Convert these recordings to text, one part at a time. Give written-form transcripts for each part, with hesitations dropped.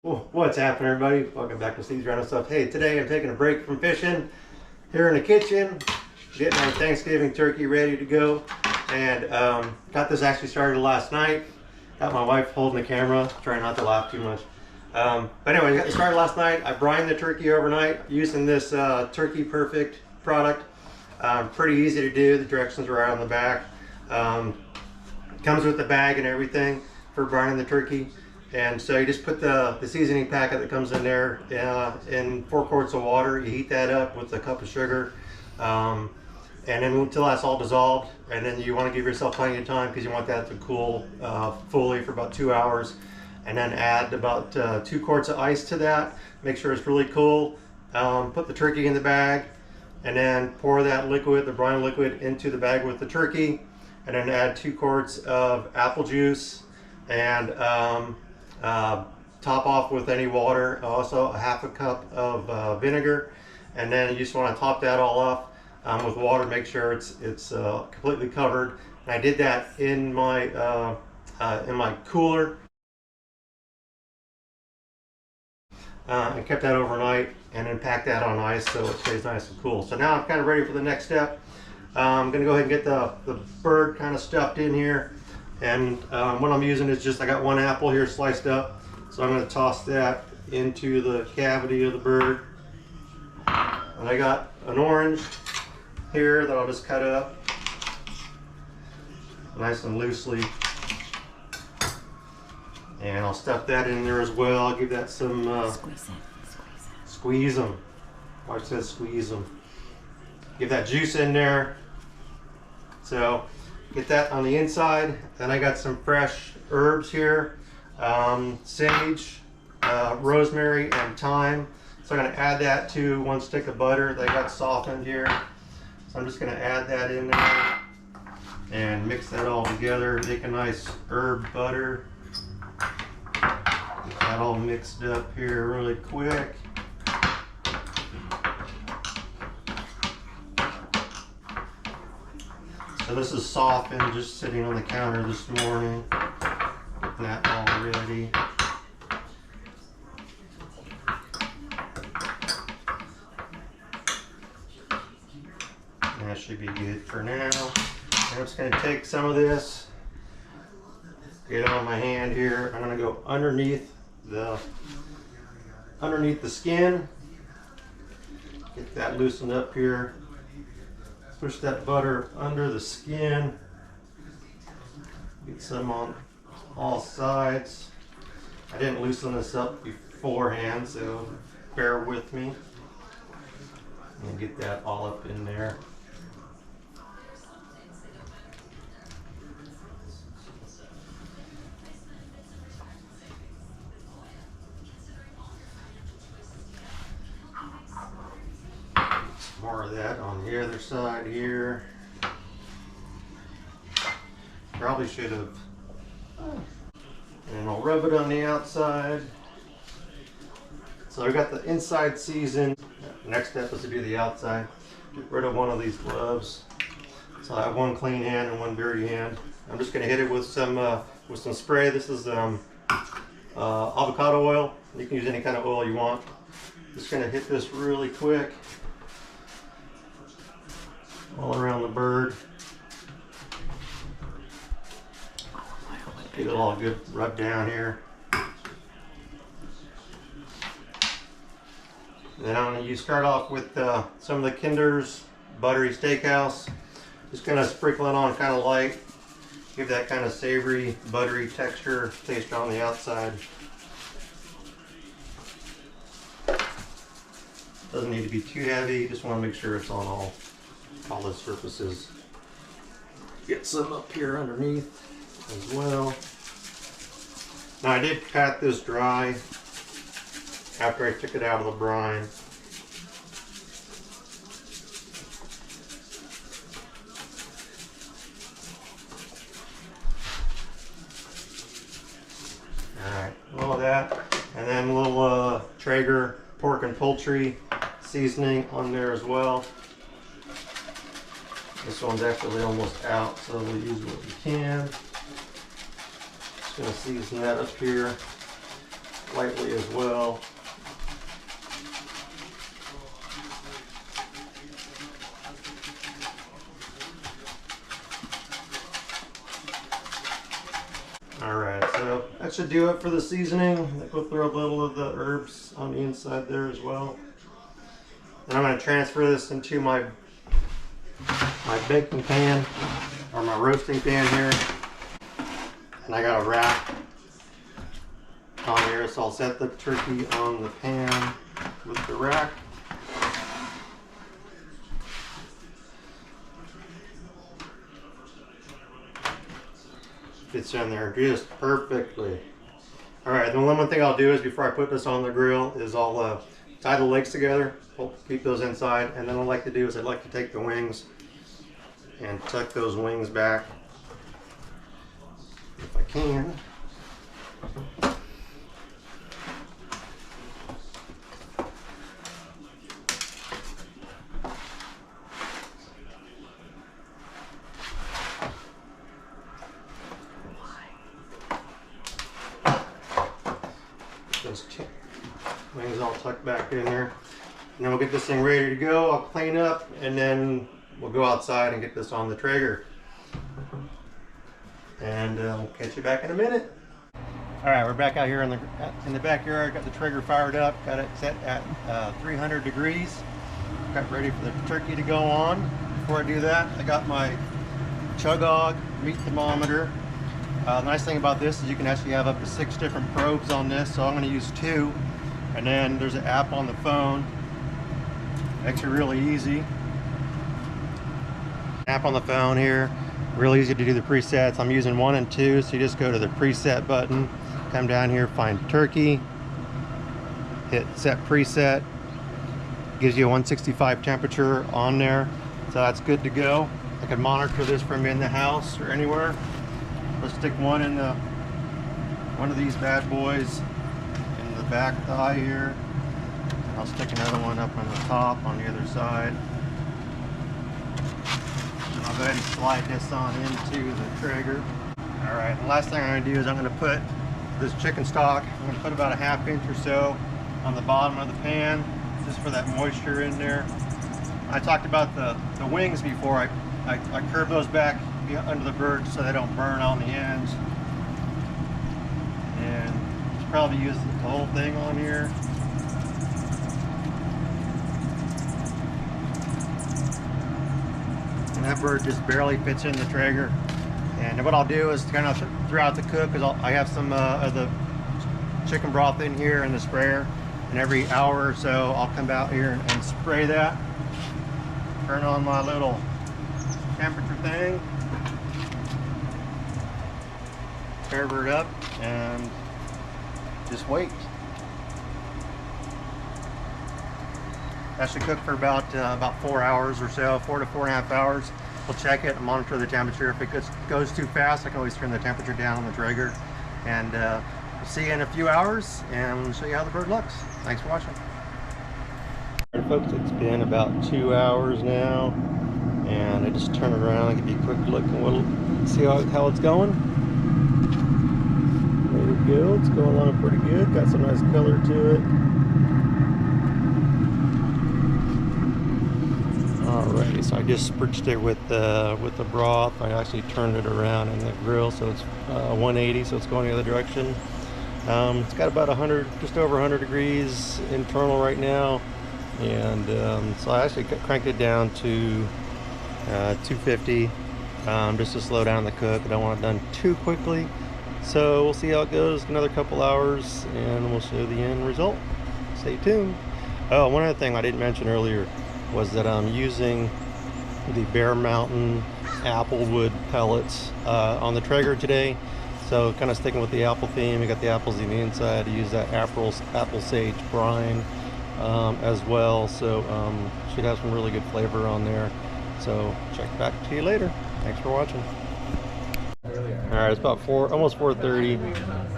What's happening, everybody? Welcome back to Steve's Random Stuff. Hey, today I'm taking a break from fishing here in the kitchen, getting our Thanksgiving turkey ready to go, and got this actually started last night. Got my wife holding the camera, trying not to laugh too much. But anyway, got it started last night. I brined the turkey overnight using this Turkey Perfect product. Pretty easy to do. The directions are right on the back. Comes with the bag and everything for brining the turkey. And so you just put the seasoning packet that comes in there in 4 quarts of water. You heat that up with a cup of sugar, and then until that's all dissolved. And then you want to give yourself plenty of time because you want that to cool fully for about 2 hours. And then add about 2 quarts of ice to that. Make sure it's really cool. Put the turkey in the bag, and then pour that liquid, the brine liquid, into the bag with the turkey. And then add 2 quarts of apple juice and top off with any water, also a half a cup of vinegar, and then you just want to top that all off with water. Make sure it's completely covered. And I did that in my cooler and kept that overnight, and then packed that on ice so it stays nice and cool. So now I'm kind of ready for the next step. I'm going to go ahead and get the bird kind of stuffed in here. And what I'm using is just, I got 1 apple here sliced up. So I'm going to toss that into the cavity of the bird. And I got an orange here that I'll just cut up nice and loosely. And I'll stuff that in there as well. I'll give that some... Squeeze them. Watch says squeeze them. Give that juice in there. So get that on the inside. Then I got some fresh herbs here, sage, rosemary, and thyme. So I'm going to add that to 1 stick of butter that I got softened here. So I'm just going to add that in there and mix that all together. Make a nice herb butter. Get that all mixed up here really quick. So this is softened, just sitting on the counter this morning. Getting that all ready. That should be good for now. I'm just going to take some of this, get it on my hand here. I'm going to go underneath the skin. Get that loosened up here. Push that butter under the skin. Get some on all sides. I didn't loosen this up beforehand, so bear with me. And get that all up in there. More of that on the other side here. Probably should have. And I'll rub it on the outside. So I got the inside seasoned. Next step is to do the outside. Get rid of one of these gloves. So I have 1 clean hand and 1 dirty hand. I'm just going to hit it with some spray. This is avocado oil. You can use any kind of oil you want. Just going to hit this really quick all around the bird. Get it all good rubbed down here. Then you start off with some of the Kinder's Buttery Steakhouse. Just kind of sprinkle it on kind of light. Give that kind of savory, buttery texture taste on the outside. Doesn't need to be too heavy. Just want to make sure it's on all the surfaces. Get some up here underneath as well. Now I did pat this dry after I took it out of the brine. Alright, all of that. And then a little Traeger pork and poultry seasoning on there as well. This one's actually almost out, so we'll use what we can. Just going to season that up here. lightly as well. Alright, so that should do it for the seasoning. We'll throw a little of the herbs on the inside there as well. And I'm going to transfer this into my baking pan, or my roasting pan here. And I got a rack on here, so I'll set the turkey on the pan with the rack. Fits in there just perfectly. Alright, the one thing I'll do is before I put this on the grill is I'll tie the legs together, keep those inside, and then what I like to do is I'd like to take the wings and tuck those wings back if I can. Those wings all tucked back in there. And then we'll get this thing ready to go. I'll clean up and then we'll go outside and get this on the Traeger. And we'll catch you back in a minute. All right, we're back out here in the backyard. Got the Traeger fired up. Got it set at 300 degrees. Got ready for the turkey to go on. Before I do that, I got my Chugod meat thermometer. The nice thing about this is you can actually have up to 6 different probes on this, so I'm going to use 2. And then there's an app on the phone. Makes it really easy. App on the phone here. Really easy to do the presets. I'm using 1 and 2, so you just go to the preset button, come down here, find turkey, hit set preset. Gives you a 165 temperature on there, so that's good to go. I can monitor this from in the house or anywhere. Let's stick one in one of these bad boys in the back thigh here. And I'll stick another one up on the top on the other side. And I'll go ahead and slide this on into the Traeger. Alright, the last thing I'm going to do is I'm going to put this chicken stock, I'm going to put about a 1/2 inch or so on the bottom of the pan, just for that moisture in there. I talked about the wings before. I curve those back under the bird so they don't burn on the ends. And probably use the whole thing on here. And that bird just barely fits in the Traeger. And what I'll do is kind of throughout the cook, because I have some of the chicken broth in here in the sprayer, and every hour or so I'll come out here and spray that. Turn on my little temperature thing, cover it up, and just wait. That should cook for about 4 hours or so, 4 to 4.5 hours. We'll check it and monitor the temperature. If it goes too fast, I can always turn the temperature down on the Traeger. And we'll see you in a few hours and show you how the bird looks. Thanks for watching. All right, folks, it's been about 2 hours now, and I just turn it around and give you a quick look and we'll see how it's going. There we go. It's going along pretty good. Got some nice color to it. Alrighty, so I just spritched it with the broth. I actually turned it around in the grill, so it's 180, so it's going the other direction. It's got about 100, just over 100 degrees internal right now, and so I actually cranked it down to 250 just to slow down the cook. I don't want it done too quickly, so we'll see how it goes. Another couple hours, and we'll show the end result. Stay tuned. Oh, one other thing I didn't mention earlier was that I'm using the Bear Mountain applewood pellets on the Traeger today. So kind of sticking with the apple theme. We got the apples in the inside. I use that apple sage brine as well. So should have some really good flavor on there. So check back to you later. Thanks for watching. All right, it's about almost 4:30.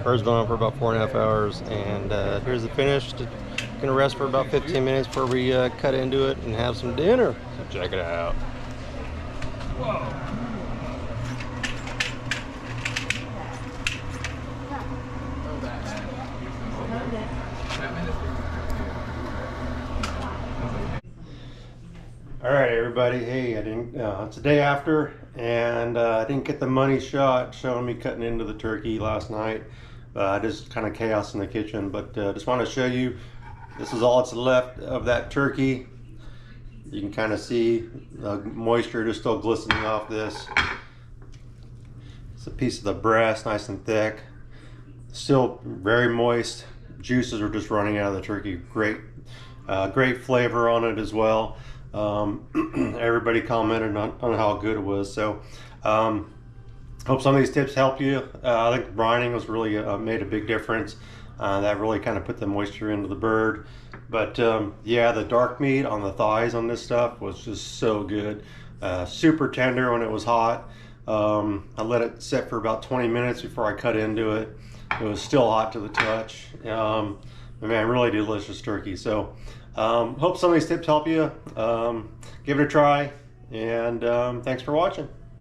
Bird's been on for about 4.5 hours, and here's the finish. Gonna rest for about 15 minutes before we cut into it and have some dinner. So check it out. Whoa. All right, everybody. Hey, I didn't. It's the day after, and I didn't get the money shot showing me cutting into the turkey last night. Just kind of chaos in the kitchen, but just want to show you. This is all that's left of that turkey. You can kind of see the moisture just still glistening off this. It's a piece of the breast, nice and thick. Still very moist. Juices are just running out of the turkey. Great, great flavor on it as well. Everybody commented on how good it was. So hope some of these tips help you. I think brining was really made a big difference. That really kind of put the moisture into the bird. But yeah, the dark meat on the thighs on this stuff was just so good. Super tender when it was hot. I let it sit for about 20 minutes before I cut into it. It was still hot to the touch. Man, really delicious turkey. So hope some of these tips help you. Give it a try, and thanks for watching.